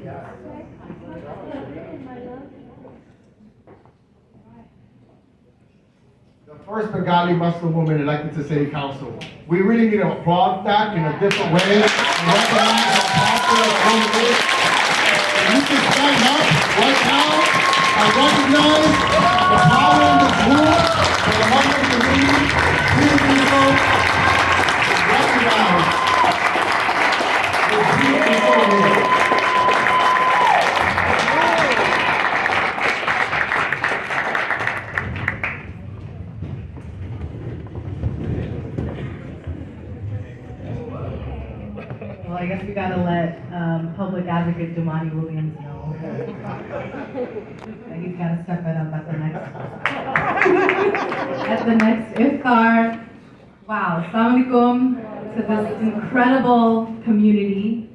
The first Bengali Muslim woman elected to city council. We really need to applaud that in a different way and recognize how powerful this woman is. And you can stand up right now and recognize the power in this room for the Muslim community. Please do so. Recognize the beautiful woman. Well, I guess we gotta let Public Advocate Damani Williams know that he's gotta step it up at the next iftar. Wow, Assalamu alaikum to this incredible community.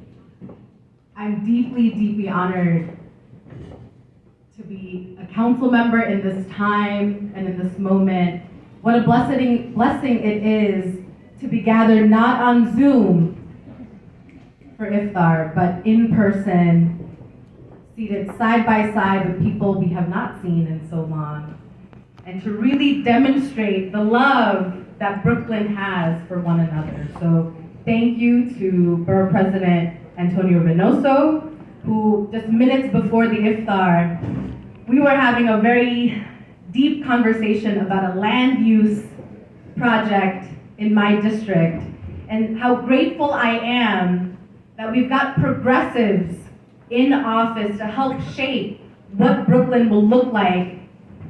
I'm deeply, deeply honored to be a council member in this time and in this moment. What a blessing it is to be gathered not on Zoom for iftar, but in person, seated side by side with people we have not seen in so long, and to really demonstrate the love that Brooklyn has for one another. So thank you to Borough President Antonio Reynoso, who just minutes before the iftar, we were having a very deep conversation about a land use project in my district, and how grateful I am that we've got progressives in office to help shape what Brooklyn will look like,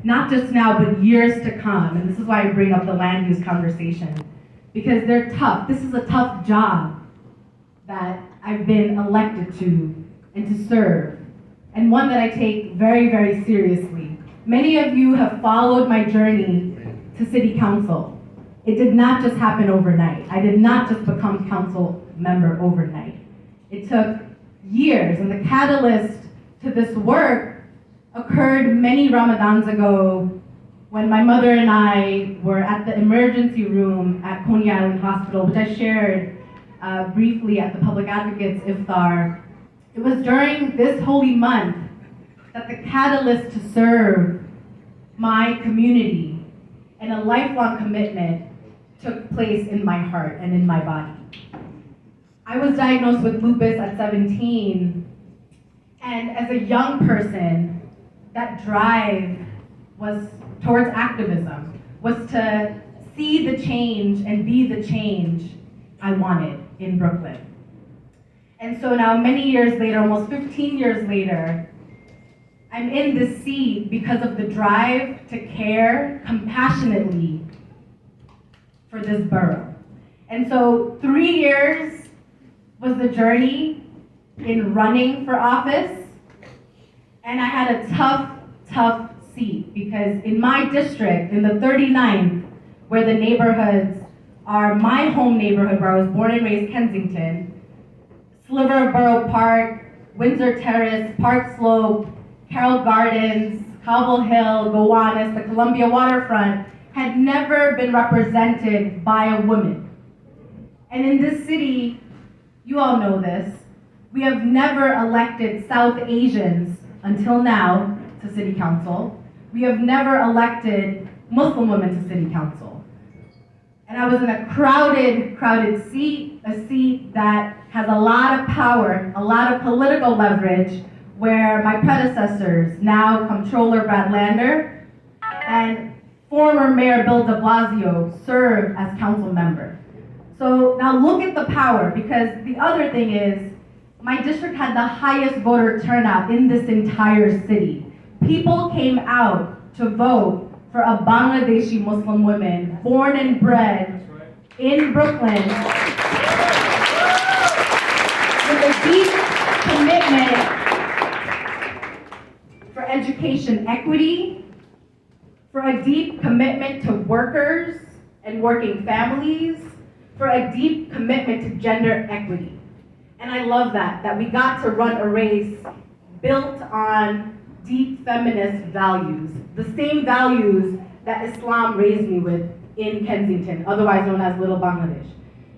not just now, but years to come. And this is why I bring up the land use conversation, because they're tough. This is a tough job that I've been elected to and to serve, and one that I take very, very seriously. Many of you have followed my journey to city council. It did not just happen overnight. I did not just become council member overnight. It took years, and the catalyst to this work occurred many Ramadans ago when my mother and I were at the emergency room at Coney Island Hospital, which I shared briefly at the Public Advocates Iftar. It was during this holy month that the catalyst to serve my community and a lifelong commitment took place in my heart and in my body. I was diagnosed with lupus at 17, and as a young person, that drive was towards activism, was to see the change and be the change I wanted in Brooklyn. And so now, many years later, almost 15 years later, I'm in this seat because of the drive to care compassionately for this borough. And so 3 years was the journey in running for office, and I had a tough seat, because in my district, in the 39th, where the neighborhoods are my home neighborhood where I was born and raised, Kensington, Sliver of Borough Park, Windsor Terrace, Park Slope, Carroll Gardens, Cobble Hill, Gowanus, the Columbia Waterfront, had never been represented by a woman. And in this city, you all know this, we have never elected South Asians until now to city council. We have never elected Muslim women to city council. And I was in a crowded seat, a seat that has a lot of power, a lot of political leverage, where my predecessors, now Comptroller Brad Lander and former Mayor Bill de Blasio, served as council member. So now look at the power, because the other thing is, my district had the highest voter turnout in this entire city. People came out to vote for a Bangladeshi Muslim woman, born and bred in Brooklyn, with a deep commitment for education equity, for a deep commitment to workers and working families, for a deep commitment to gender equity. And I love that we got to run a race built on deep feminist values, the same values that Islam raised me with in Kensington, otherwise known as Little Bangladesh.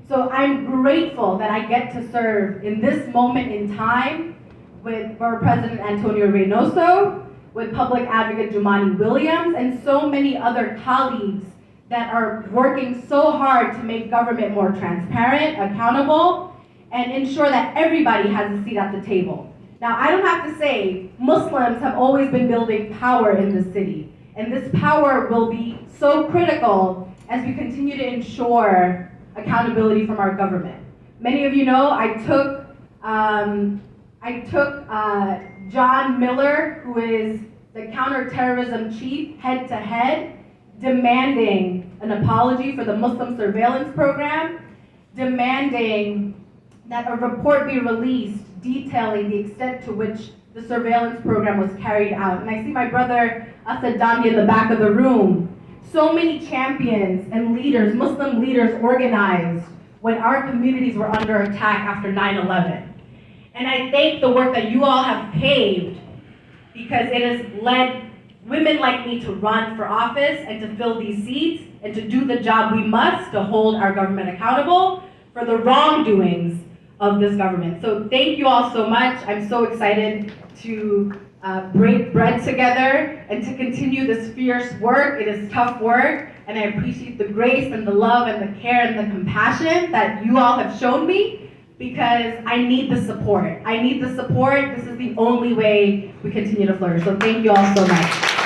So I'm grateful that I get to serve in this moment in time with Borough President Antonio Reynoso, with Public Advocate Jumani Williams, and so many other colleagues that are working so hard to make government more transparent, accountable, and ensure that everybody has a seat at the table. Now, I don't have to say, Muslims have always been building power in the city, and this power will be so critical as we continue to ensure accountability from our government. Many of you know I took John Miller, who is the counterterrorism chief, head to head, demanding an apology for the Muslim surveillance program, demanding that a report be released detailing the extent to which the surveillance program was carried out. And I see my brother Asad Dandi in the back of the room. So many champions and leaders, Muslim leaders, organized when our communities were under attack after 9/11. And I thank the work that you all have paved, because it has led women like me to run for office and to fill these seats and to do the job we must to hold our government accountable for the wrongdoings of this government. So thank you all so much. I'm so excited to break bread together and to continue this fierce work. It is tough work, and I appreciate the grace and the love and the care and the compassion that you all have shown me, because I need the support. I need the support. This is the only way we continue to flourish. So thank you all so much.